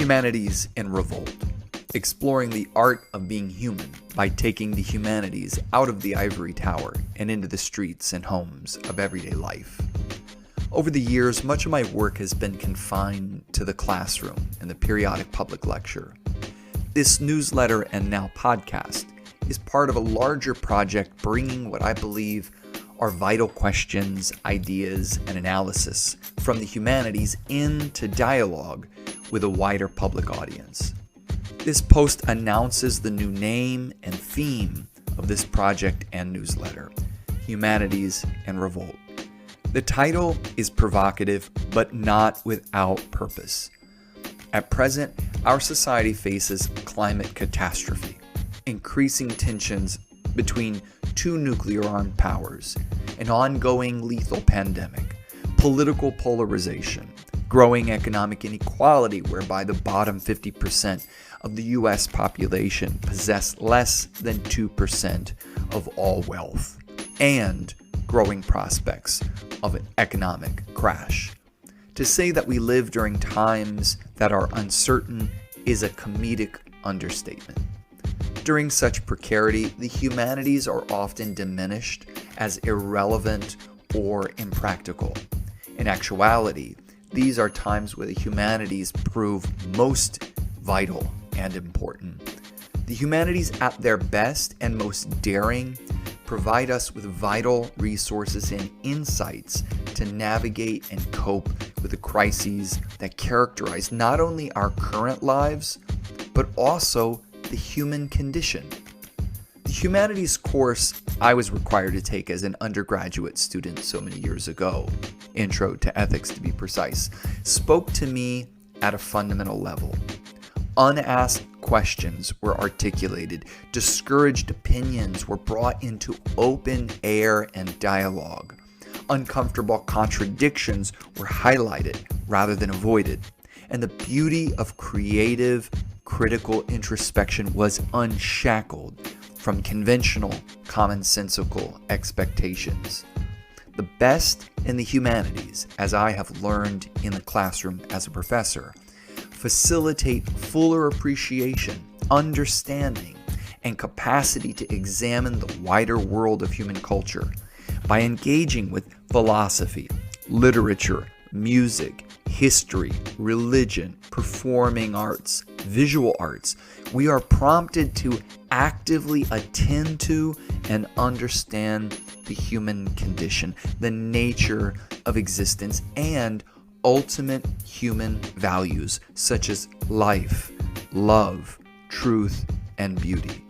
Humanities in Revolt, exploring the art of being human by taking the humanities out of the ivory tower and into the streets and homes of everyday life. Over the years, much of my work has been confined to the classroom and the periodic public lecture. This newsletter and now podcast is part of a larger project bringing what I believe are vital questions, ideas, and analysis from the humanities into dialogue with a wider public audience. This post announces the new name and theme of this project and newsletter, Humanities and Revolt. The title is provocative, but not without purpose. At present, our society faces climate catastrophe, increasing tensions between two nuclear-armed powers, an ongoing lethal pandemic, political polarization, growing economic inequality whereby the bottom 50% of the U.S. population possess less than 2% of all wealth, and growing prospects of an economic crash. To say that we live during times that are uncertain is a comedic understatement. During such precarity, the humanities are often diminished as irrelevant or impractical. In actuality, these are times where the humanities prove most vital and important. The humanities at their best and most daring provide us with vital resources and insights to navigate and cope with the crises that characterize not only our current lives, but also the human condition. The humanities course I was required to take as an undergraduate student so many years ago, Intro to Ethics to be precise, spoke to me at a fundamental level. Unasked questions were articulated, discouraged opinions were brought into open air and dialogue. Uncomfortable contradictions were highlighted rather than avoided, and the beauty of creative, critical introspection was unshackled from conventional, commonsensical expectations. The best in the humanities, as I have learned in the classroom as a professor, facilitate fuller appreciation, understanding, and capacity to examine the wider world of human culture. By engaging with philosophy, literature, music, history, religion, performing arts, visual arts, we are prompted to actively attend to and understand the human condition, the nature of existence, and ultimate human values such as life, love, truth, and beauty.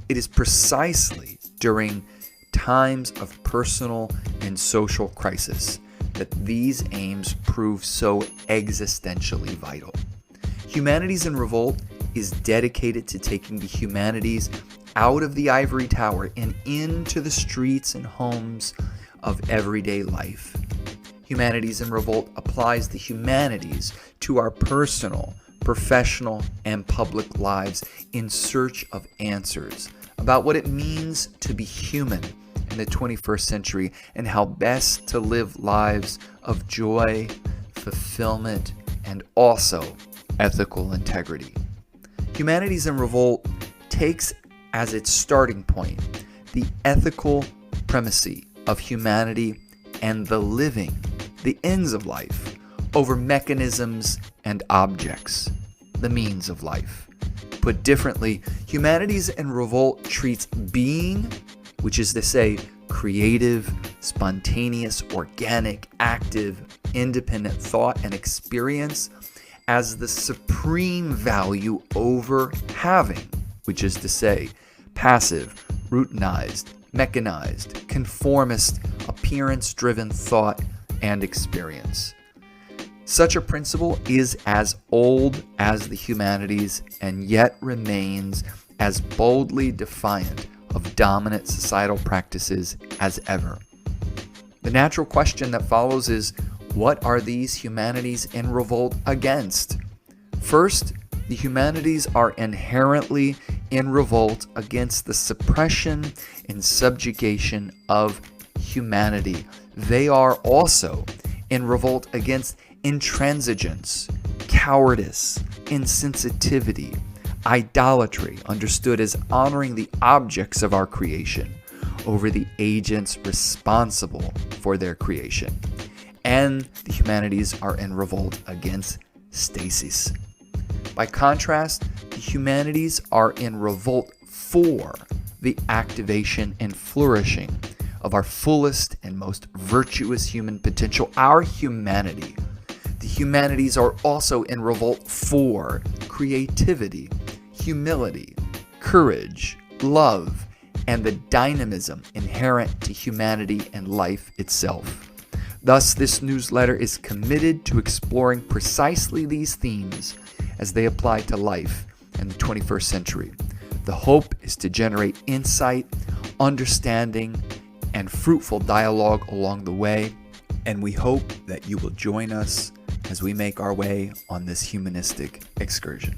It is precisely during times of personal and social crisis that these aims prove so existentially vital. Humanities in Revolt is dedicated to taking the humanities out of the ivory tower and into the streets and homes of everyday life. Humanities in Revolt applies the humanities to our personal, professional, and public lives in search of answers about what it means to be human in the 21st century and how best to live lives of joy, fulfillment, and also ethical integrity. Humanities in Revolt takes as its starting point the ethical primacy of humanity and the living, the ends of life, over mechanisms and objects, the means of life. Put differently, Humanities in Revolt treats being, which is to say, creative, spontaneous, organic, active, independent thought and experience, as the supreme value over having, which is to say, passive, routinized, mechanized, conformist, appearance-driven thought and experience. Such a principle is as old as the humanities and yet remains as boldly defiant of dominant societal practices as ever. The natural question that follows is, what are these humanities in revolt against? First, the humanities are inherently in revolt against the suppression and subjugation of humanity. They are also in revolt against intransigence, cowardice, insensitivity, idolatry, understood as honoring the objects of our creation over the agents responsible for their creation. And the humanities are in revolt against stasis. By contrast, the humanities are in revolt for the activation and flourishing of our fullest and most virtuous human potential, our humanity. The humanities are also in revolt for creativity, humility, courage, love, and the dynamism inherent to humanity and life itself. Thus, this newsletter is committed to exploring precisely these themes as they apply to life in the 21st century. The hope is to generate insight, understanding, and fruitful dialogue along the way, and we hope that you will join us as we make our way on this humanistic excursion.